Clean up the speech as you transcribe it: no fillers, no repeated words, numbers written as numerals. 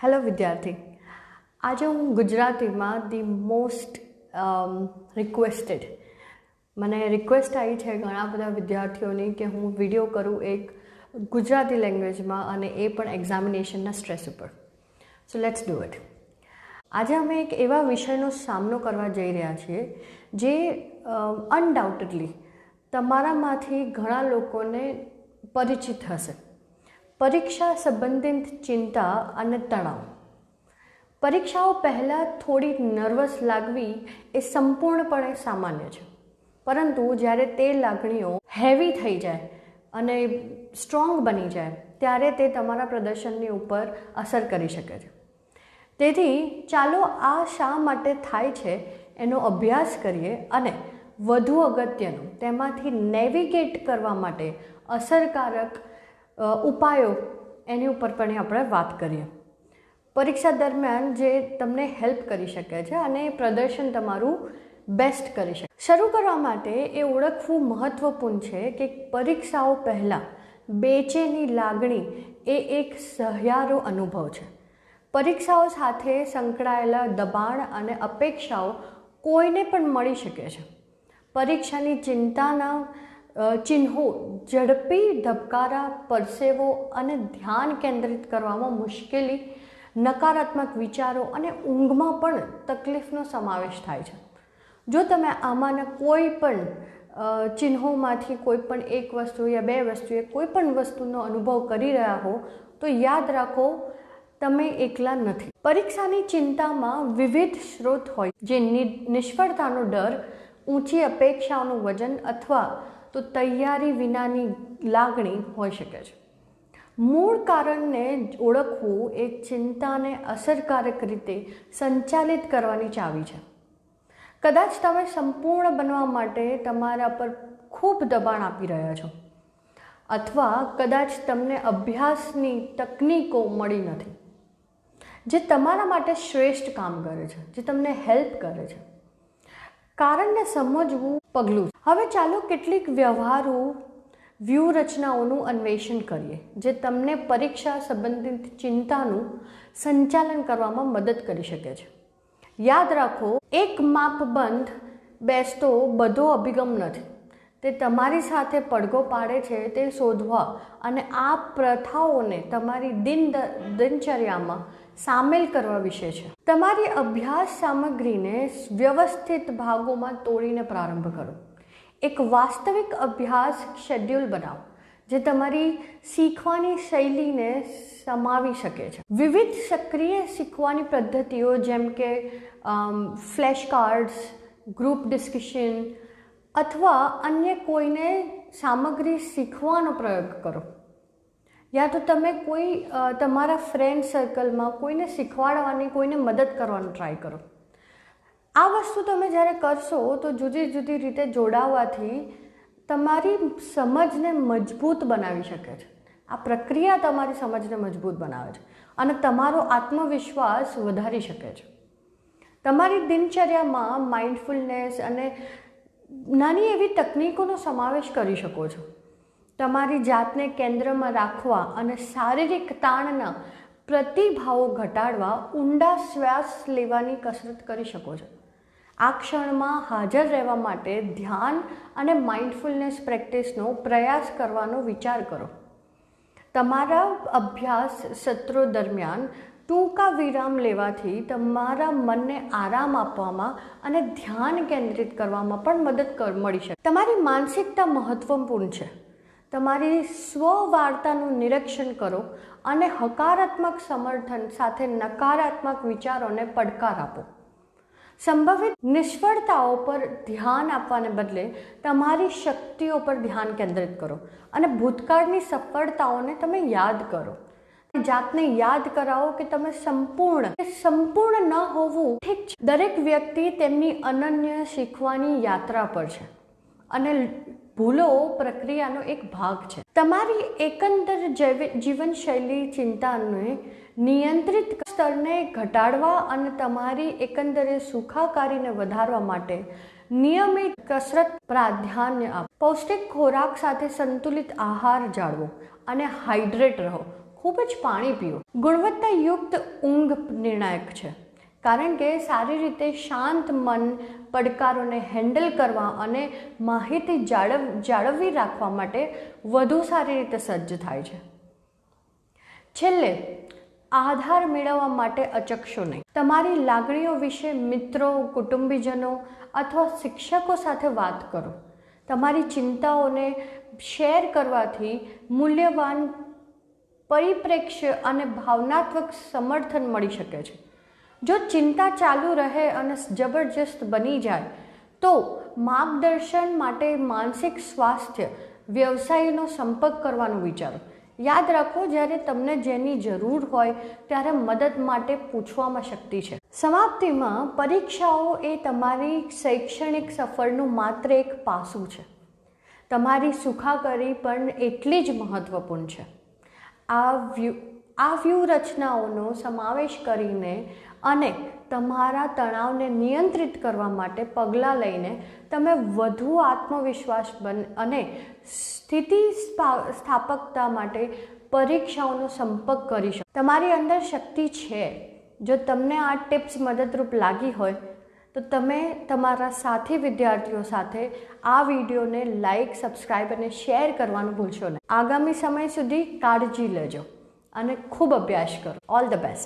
Hello વિદ્યાર્થી, આજે હું ગુજરાતીમાં ધી મોસ્ટ રિક્વેસ્ટેડ મને રિક્વેસ્ટ આવી છે ઘણા બધા વિદ્યાર્થીઓની કે હું વિડીયો કરું એક ગુજરાતી લેંગ્વેજમાં અને એ પણ એક્ઝામિનેશનના સ્ટ્રેસ ઉપર. So let's do it. આજે અમે એક એવા વિષયનો સામનો કરવા જઈ રહ્યા છીએ જે અનડાઉટેડલી તમારામાંથી ઘણા લોકોને પરિચિત હશે. પરીક્ષા સંબંધિત ચિંતા અને તણાવ. પરીક્ષાઓ પહેલાં થોડી નર્વસ લાગવી એ સંપૂર્ણપણે સામાન્ય છે, પરંતુ જ્યારે તે લાગણીઓ હેવી થઈ જાય અને સ્ટ્રોંગ બની જાય ત્યારે તે તમારા પ્રદર્શનની ઉપર અસર કરી શકે છે. તેથી ચાલો આ શા માટે થાય છે એનો અભ્યાસ કરીએ અને વધુ અગત્યનું તેમાંથી નેવિગેટ કરવા માટે અસરકારક ઉપાયો એની ઉપર પણ આપણે વાત કરીએ. પરીક્ષા દરમિયાન જે તમને હેલ્પ કરી શકે છે અને પ્રદર્શન તમારું બેસ્ટ કરી શકે. શરૂ કરવા માટે એ ઓળખવું મહત્ત્વપૂર્ણ છે કે પરીક્ષાઓ પહેલાં બેચેની લાગણી એ એક સહિયારો અનુભવ છે. પરીક્ષાઓ સાથે સંકળાયેલા દબાણ અને અપેક્ષાઓ કોઈને પણ મળી શકે છે. પરીક્ષાની ચિંતાના ચિહ્નો ઝડપી ધબકારા, પરસેવો અને ધ્યાન કેન્દ્રિત કરવામાં મુશ્કેલી, નકારાત્મક વિચારો અને ઊંઘમાં પણ તકલીફનો સમાવેશ થાય છે. જો તમે આમાંના કોઈ પણ ચિહ્નોમાંથી કોઈ પણ એક વસ્તુ યા બે વસ્તુએ કોઈ પણ વસ્તુનો અનુભવ કરી રહ્યા હો તો યાદ રાખો, તમે એકલા નથી. પરીક્ષાની ચિંતામાં વિવિધ સ્ત્રોત હોય, જે નિષ્ફળતાનો ડર, ઊંચી અપેક્ષાઓનું વજન અથવા તો તૈયારી વિનાની લાગણી હોઈ શકે છે. મૂળ કારણને ઓળખવું એ ચિંતાને અસરકારક રીતે સંચાલિત કરવાની ચાવી છે. કદાચ તમે સંપૂર્ણ બનવા માટે તમારા પર ખૂબ દબાણ આપી રહ્યા છો, અથવા કદાચ તમને અભ્યાસની તકનીકો મળી નથી જે તમારા માટે શ્રેષ્ઠ કામ કરે છે, જે તમને હેલ્પ કરે છે. કારણને સમજવું પગલું. હવે ચાલો કેટલીક વ્યવહારુ વ્યૂહરચનાઓનું અન્વેષણ કરીએ જે તમને પરીક્ષા સંબંધિત ચિંતાનું સંચાલન કરવામાં મદદ કરી શકે છે. યાદ રાખો, એક માપબંધ બેસતો બધો અભિગમ નથી. તે તમારી સાથે પડઘો પાડે છે તે શોધવા અને આ પ્રથાઓને તમારી દિનચર્યામાં સામેલ કરવા વિશે છે. તમારી અભ્યાસ સામગ્રીને વ્યવસ્થિત ભાગોમાં તોડીને પ્રારંભ કરો. એક વાસ્તવિક અભ્યાસ શેડ્યુલ બનાવો જે તમારી શીખવાની શૈલીને સમાવી શકે છે. વિવિધ સક્રિય શીખવાની પદ્ધતિઓ જેમ કે ફ્લેશ કાર્ડ્સ, ગ્રુપ ડિસ્કશન અથવા અન્ય કોઈને સામગ્રી શીખવાનો પ્રયોગ કરો. યા તો તમે કોઈ તમારા ફ્રેન્ડ સર્કલમાં કોઈને શીખવાડવાની, કોઈને મદદ કરવાનો ટ્રાય કરો. આ વસ્તુ તમે જ્યારે કરશો તો જુદી જુદી રીતે જોડાવાથી તમારી સમજને મજબૂત બનાવી શકે છે. આ પ્રક્રિયા તમારી સમજને મજબૂત બનાવે છે અને તમારો આત્મવિશ્વાસ વધારી શકે છે. તમારી દિનચર્યામાં માઇન્ડફુલનેસ અને નાની એવી તકનીકોનો સમાવેશ કરી શકો છો. તમારી જાતને કેન્દ્રમાં રાખવા અને શારીરિક તાણના પ્રતિભાવો ઘટાડવા ઊંડા શ્વાસ લેવાની કસરત કરી શકો છો. આ ક્ષણમાં હાજર રહેવા માટે ધ્યાન અને માઇન્ડફુલનેસ પ્રેક્ટિસનો પ્રયાસ કરવાનો વિચાર કરો. તમારા અભ્યાસ સત્રો દરમિયાન ટૂંકા વિરામ લેવાથી તમારા મનને આરામ આપવામાં અને ધ્યાન કેન્દ્રિત કરવામાં પણ મદદ મળી શકે. તમારી માનસિકતા મહત્વપૂર્ણ છે. તમારી સ્વવાર્તાનું નિરીક્ષણ કરો અને હકારાત્મક સમર્થન સાથે નકારાત્મક વિચારોને પડકાર આપો. સંભવિત નિષ્ફળતાઓ પર ધ્યાન આપવાને બદલે તમારી શક્તિઓ પર ધ્યાન કેન્દ્રિત કરો અને ભૂતકાળની સફળતાઓને તમે યાદ કરો. જાતને યાદ કરાવો કે તમે સંપૂર્ણ ન હોવું ઠીક છે. દરેક વ્યક્તિ તેમની અનન્ય શીખવાની યાત્રા પર છે અને ભૂલો પ્રક્રિયાનો એક ભાગ છે. તમારી એકંદર જીવનશૈલી ચિંતાને નિયંત્રિત સ્તરને ઘટાડવા અને તમારી એકંદરે સુખાકારીને વધારવા માટે નિયમિત કસરત પ્રાધાન્ય આપો. પૌષ્ટિક ખોરાક સાથે સંતુલિત આહાર જાળવો અને હાઇડ્રેટ રહો. ખૂબ જ પાણી પીઓ. ગુણવત્તાયુક્ત ઊંઘ નિર્ણાયક છે, કારણ કે સારી રીતે શાંત મન પડકારોને હેન્ડલ કરવા અને માહિતી જાળવવી રાખવા માટે વધુ સારી રીતે સજ્જ થાય છે. છેલ્લે, આધાર મેળવવા માટે અચકશો નહીં. તમારી લાગણીઓ વિશે મિત્રો, કુટુંબીજનો અથવા શિક્ષકો સાથે વાત કરો. તમારી ચિંતાઓને શેર કરવાથી મૂલ્યવાન પરિપ્રેક્ષ્ય અને ભાવનાત્મક સમર્થન મળી શકે છે. જો ચિંતા ચાલુ રહે અને જબરજસ્ત બની જાય તો માર્ગદર્શન માટે માનસિક સ્વાસ્થ્ય વ્યવસાયનો સંપર્ક કરવાનું વિચારો. યાદ રાખો, જ્યારે તમને જેની જરૂર હોય ત્યારે મદદ માટે પૂછવામાં શક્તિ છે. સમાપ્તિમાં, પરીક્ષાઓ એ તમારી શૈક્ષણિક સફરનું માત્ર એક પાસું છે. તમારી સુખાકારી પણ એટલી જ મહત્વપૂર્ણ છે. આ વ્યૂહરચનાઓનો સમાવેશ કરીને અને તમારા તણાવને નિયંત્રિત કરવા માટે પગલાં લઈને તમે વધુ આત્મવિશ્વાસ અને સ્થિતિસ્થાપકતા માટે પરીક્ષાઓનો સંપર્ક કરી શકો. તમારી અંદર શક્તિ છે. જો તમને આ ટિપ્સ મદદરૂપ લાગી હોય તો તમે તમારા સાથી વિદ્યાર્થીઓ સાથે આ વિડીયોને લાઈક, સબસ્ક્રાઈબ અને શેર કરવાનું ભૂલશો નહીં. આગામી સમય સુધી કાળજી લેજો અને ખૂબ અભ્યાસ કરો. All the best.